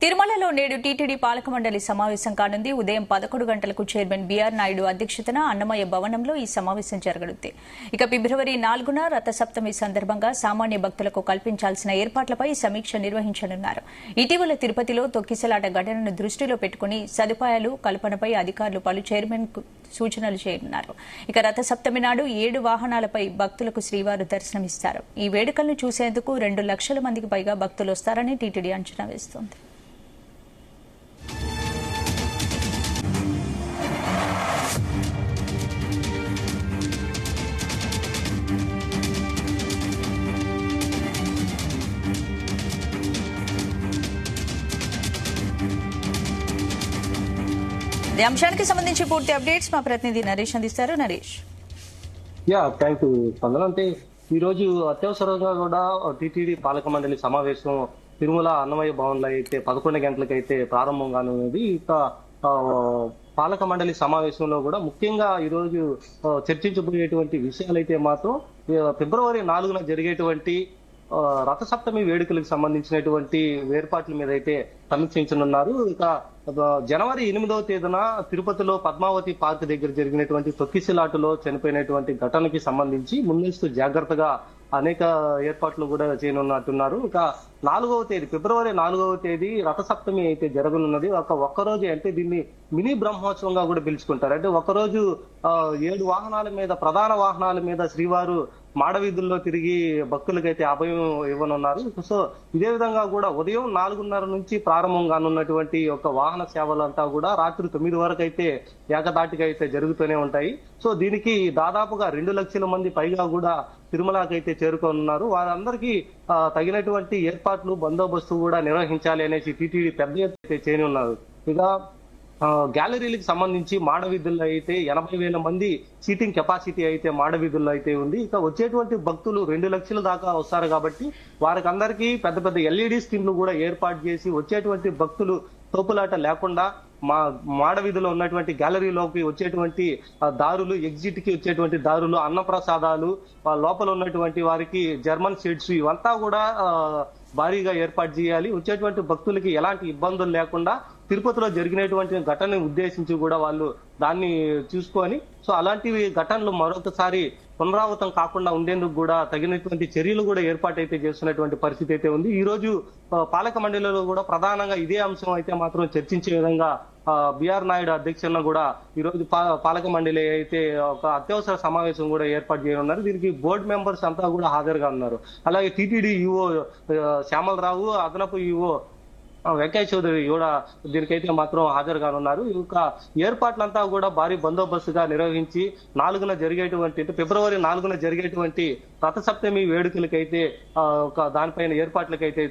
తిరుమలలో నేడు టీటీడీ పాలక మండలి సమావేశం కానుంది. ఉదయం 11 గంటలకు చైర్మన్ బీఆర్ నాయుడు అధ్యక్షతన అన్నమయ్య భవనంలో ఈ సమావేశం జరగనుంది. ఇక ఫిబ్రవరి 4న రథసప్తమి సందర్భంగా సామాన్య భక్తులకు కల్పించాల్సిన ఏర్పాట్లపై సమీక్ష నిర్వహించనున్నారు. ఇటీవల తిరుపతిలో తొక్కిసలాట ఘటనను దృష్టిలో పెట్టుకుని సదుపాయాలు కల్పనపై అధికారులు పలు చైర్మన్ సూచనలు చేయనున్నారు. ఇక రథసప్తమి నాడు 7 వాహనాలపై భక్తులకు శ్రీవారు దర్శనమిస్తారు. ఈ వేడుకలను చూసేందుకు 2 లక్షల మందికి పైగా భక్తులు వస్తారని టీటీడీ అంచనా వేస్తోంది. ఈ అంశానికి సంబంధించి పూర్తి అప్డేట్స్ మా ప్రతినిధి నరేష్ అందిస్తారు. నరేష్, థ్యాంక్ యూ స్పందన. అంటే ఈ రోజు అత్యవసరంగా కూడా టీటీడీ పాలక మండలి సమావేశం తిరుమల అన్నమయ్య భవన్ లో అయితే 11 గంటలకైతే ప్రారంభం కానున్నది. ఇక పాలక మండలి సమావేశంలో కూడా ముఖ్యంగా ఈ రోజు చర్చించబోయేటువంటి విషయాలైతే మాత్రం ఫిబ్రవరి 4న జరిగేటువంటి రథసప్తమి వేడుకలకు సంబంధించినటువంటి ఏర్పాట్ల మీద అయితే సమీక్షించనున్నారు. ఇక జనవరి 8వ తేదీన తిరుపతిలో పద్మావతి పార్క్ దగ్గర జరిగినటువంటి తొక్కిసలాటలో చనిపోయినటువంటి ఘటనకి సంబంధించి ముందస్తు జాగ్రత్తగా అనేక ఏర్పాట్లు కూడా చేయనున్నట్టున్నారు. ఇక 4వ తేదీ ఫిబ్రవరి 4వ తేదీ రథసప్తమి అయితే జరగనున్నది. ఒక్కరోజు అంటే దీన్ని మినీ బ్రహ్మోత్సవంగా కూడా పిలుచుకుంటారు. అంటే ఒకరోజు 7 వాహనాల మీద ప్రధాన వాహనాల మీద శ్రీవారు మాడవీధుల్లో తిరిగి భక్తులకైతే అభయం ఇవ్వనున్నారు. సో ఇదే విధంగా కూడా ఉదయం 4:30 నుంచి ప్రారంభం కానున్నటువంటి ఒక వాహన సేవలంతా కూడా రాత్రి 9 వరకు అయితే ఏకదాటిగా అయితే జరుగుతూనే ఉంటాయి. సో దీనికి దాదాపుగా 2 లక్షల మంది పైగా కూడా తిరుమలకైతే చేరుకోనున్నారు. వారందరికీ తగినటువంటి ఏర్పాట్లు బందోబస్తు కూడా నిర్వహించాలి అనేసి టీటీడీ పెద్ద ఎత్తున చేయనున్నారు. ఇక గ్యాలరీలకు సంబంధించి మాడవీధుల్లో అయితే 80,000 మంది సీటింగ్ కెపాసిటీ అయితే మాడవీధుల్లో అయితే ఉంది. ఇక వచ్చేటువంటి భక్తులు 2 లక్షల దాకా వస్తారు కాబట్టి వారికి అందరికీ పెద్ద పెద్ద ఎల్ఈడి స్క్రీన్లు కూడా ఏర్పాటు చేసి వచ్చేటువంటి భక్తులు తోపులాట లేకుండా మాడవీధిలో ఉన్నటువంటి గ్యాలరీలోకి వచ్చేటువంటి దారులు, ఎగ్జిట్ కి వచ్చేటువంటి దారులు, అన్నప్రసాదాలు, లోపల ఉన్నటువంటి వారికి జర్మన్ సీట్స్ ఇవంతా కూడా భారీగా ఏర్పాటు చేయాలి. వచ్చేటువంటి భక్తులకి ఎలాంటి ఇబ్బందులు లేకుండా తిరుపతిలో జరిగినటువంటి ఘటనని ఉద్దేశించి కూడా వాళ్ళు దాన్ని చూసుకొని సో అలాంటివి ఘటనలు మరొకసారి పునరావృతం కాకుండా ఉండేందుకు కూడా తగినటువంటి చర్యలు కూడా ఏర్పాటైతే చేస్తున్నటువంటి పరిస్థితి అయితే ఉంది. ఈ రోజు పాలక మండలిలో కూడా ప్రధానంగా ఇదే అంశం అయితే మాత్రం చర్చించే విధంగా బీఆర్ నాయుడు అధ్యక్షతన కూడా ఈ రోజు పాలక మండలి అయితే ఒక అత్యవసర సమావేశం కూడా ఏర్పాటు చేయనున్నారు. దీనికి బోర్డు మెంబర్స్ అంతా కూడా హాజరుగా ఉన్నారు. అలాగే టీటీడీ ఈఓ శ్యామలరావు, అదనపు ఈఓ వెంకయ్య చౌదరి కూడా దీనికైతే మాత్రం హాజరు కానున్నారు. ఇక ఏర్పాట్లంతా కూడా భారీ బందోబస్తుగా నిర్వహించి ఫిబ్రవరి 4న జరిగేటువంటి రథసప్తమి వేడుకలకైతే ఒక దానిపైన ఏర్పాట్లకైతే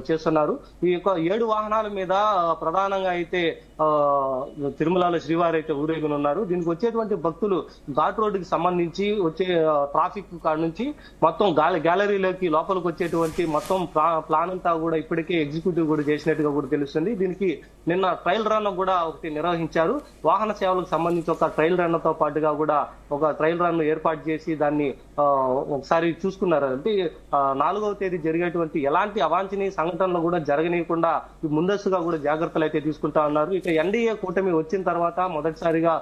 చేస్తున్నారు. ఈ యొక్క 7 వాహనాల మీద ప్రధానంగా అయితే తిరుమలలో శ్రీవారు అయితే ఊరేగనున్నారు. దీనికి వచ్చేటువంటి భక్తులు ఘాట్ రోడ్డుకి సంబంధించి వచ్చే ట్రాఫిక్ కాడ నుంచి మొత్తం గ్యాలరీలోకి లోపలికి వచ్చేటువంటి మొత్తం ప్లాన్ అంతా కూడా ఇప్పటికే ఎగ్జిక్యూటివ్ కూడా చేసినట్టుగా కూడా తెలుస్తుంది. దీనికి నిన్న ట్రయల్ రన్ కూడా ఒకటి నిర్వహించారు. వాహన సేవలకు సంబంధించి ఒక ట్రయల్ రన్ తో పాటుగా కూడా ఒక ట్రయల్ రన్ ఏర్పాటు చేసి దాన్ని ఒకసారి చూసుకున్నారు. అంటే 4వ తేదీ జరిగేటువంటి ఎలాంటి అవాంఛనీయ సంఘటనలు కూడా జరగనీయకుండా ముందస్తుగా కూడా జాగ్రత్తలు అయితే తీసుకుంటా ఉన్నారు. ఇక ఎన్డీఏ కూటమి వచ్చిన తర్వాత మొదటిసారిగా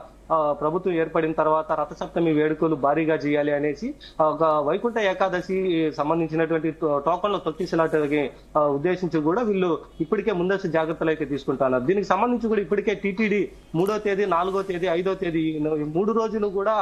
ప్రభుత్వం ఏర్పడిన తర్వాత రథసప్తమి వేడుకలు భారీగా చేయాలి అనేసి ఒక వైకుంఠ ఏకాదశి సంబంధించినటువంటి టోకన్లు తొక్కిసలాటకి ఉద్దేశించి కూడా వీళ్ళు ఇప్పటికే ముందస్తు జాగ్రత్తలు అయితే తీసుకుంటున్నారు. దీనికి సంబంధించి కూడా ఇప్పటికే టీటీడీ 3వ తేదీ, 4వ తేదీ, 5వ తేదీ 3 రోజులు కూడా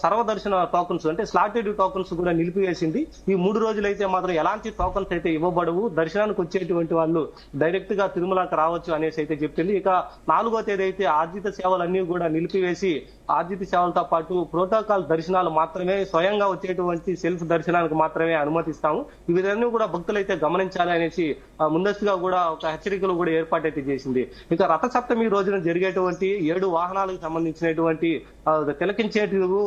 సర్వదర్శన టోకన్స్ అంటే స్లాటెడ్ టోకన్స్ కూడా నిలిపివేసింది. ఈ 3 రోజులైతే మాత్రం ఎలాంటి టోకన్స్ అయితే ఇవ్వబడవు, దర్శనానికి వచ్చేటువంటి వాళ్ళు డైరెక్ట్ గా తిరుమలకి రావచ్చు అనేసి అయితే చెప్తుంది. ఇక 4వ తేదీ అయితే ఆర్జిత సేవలన్నీ కూడా నిలిపివేసి ఆర్జిత సేవలతో పాటు ప్రోటోకాల్ దర్శనాలు మాత్రమే, స్వయంగా వచ్చేటువంటి సెల్ఫ్ దర్శనానికి మాత్రమే అనుమతిస్తాము. ఈ విధంగా కూడా భక్తులైతే గమనించాలి అనేసి ముందస్తుగా కూడా ఒక హెచ్చరికలు కూడా ఏర్పాటైతే చేసింది. ఇక రథసప్తమి రోజున జరిగేటువంటి 7 వాహనాలకు సంబంధించినటువంటి తిలకించేటివి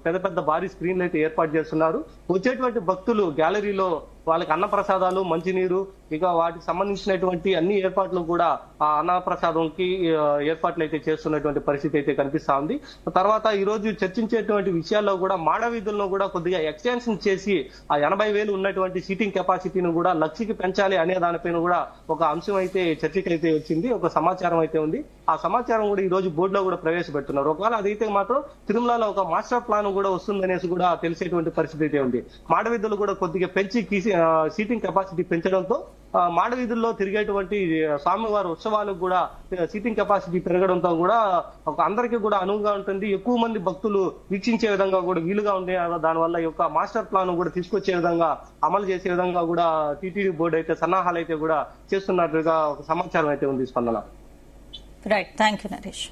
పెద్ద పెద్ద భారీ స్క్రీన్లు అయితే ఏర్పాటు చేస్తున్నారు. వచ్చేటువంటి భక్తులు గ్యాలరీలో వాళ్ళకి అన్నప్రసాదాలు, మంచినీరు, ఇక వాటికి సంబంధించినటువంటి అన్ని ఏర్పాట్లు కూడా ఆ అన్నప్రసాదంకి ఏర్పాట్లు అయితే చేస్తున్నటువంటి పరిస్థితి అయితే కనిపిస్తా ఉంది. తర్వాత ఈ రోజు చర్చించేటువంటి విషయాల్లో కూడా మాడవీధుల్లో కూడా కొద్దిగా ఎక్స్టెన్షన్ చేసి ఆ 80,000 ఉన్నటువంటి సీటింగ్ కెపాసిటీని కూడా లక్షకి పెంచాలి అనే దానిపైన కూడా ఒక అంశం అయితే చర్చకి అయితే వచ్చింది, ఒక సమాచారం అయితే ఉంది. ఆ సమాచారం కూడా ఈ రోజు బోర్డులో కూడా ప్రవేశపెడుతున్నారు. ఒకవేళ అదైతే మాత్రం తిరుమలలో ఒక మాస్టర్ ప్లాన్ కూడా వస్తుందనేసి కూడా తెలిసేటువంటి పరిస్థితి అయితే ఉంది. మాడవీధులు కూడా కొద్దిగా పెంచి సీటింగ్ కెపాసిటీ పెంచడంతో మాడవీధుల్లో తిరిగేటువంటి స్వామివారి ఉత్సవాలకు కూడా సీటింగ్ కెపాసిటీ పెరగడంతో కూడా ఒక అందరికీ కూడా అనువుగా ఉంటుంది, ఎక్కువ మంది భక్తులు వీక్షించే విధంగా కూడా వీలుగా ఉండే దానివల్ల ఈ యొక్క మాస్టర్ ప్లాన్ కూడా తీసుకొచ్చే విధంగా, అమలు చేసే విధంగా కూడా టీటీడీ బోర్డు అయితే సన్నాహాలు అయితే కూడా చేస్తున్నట్లుగా ఒక సమాచారం అయితే ఉంది. స్పందన. Right, thank you Naresh.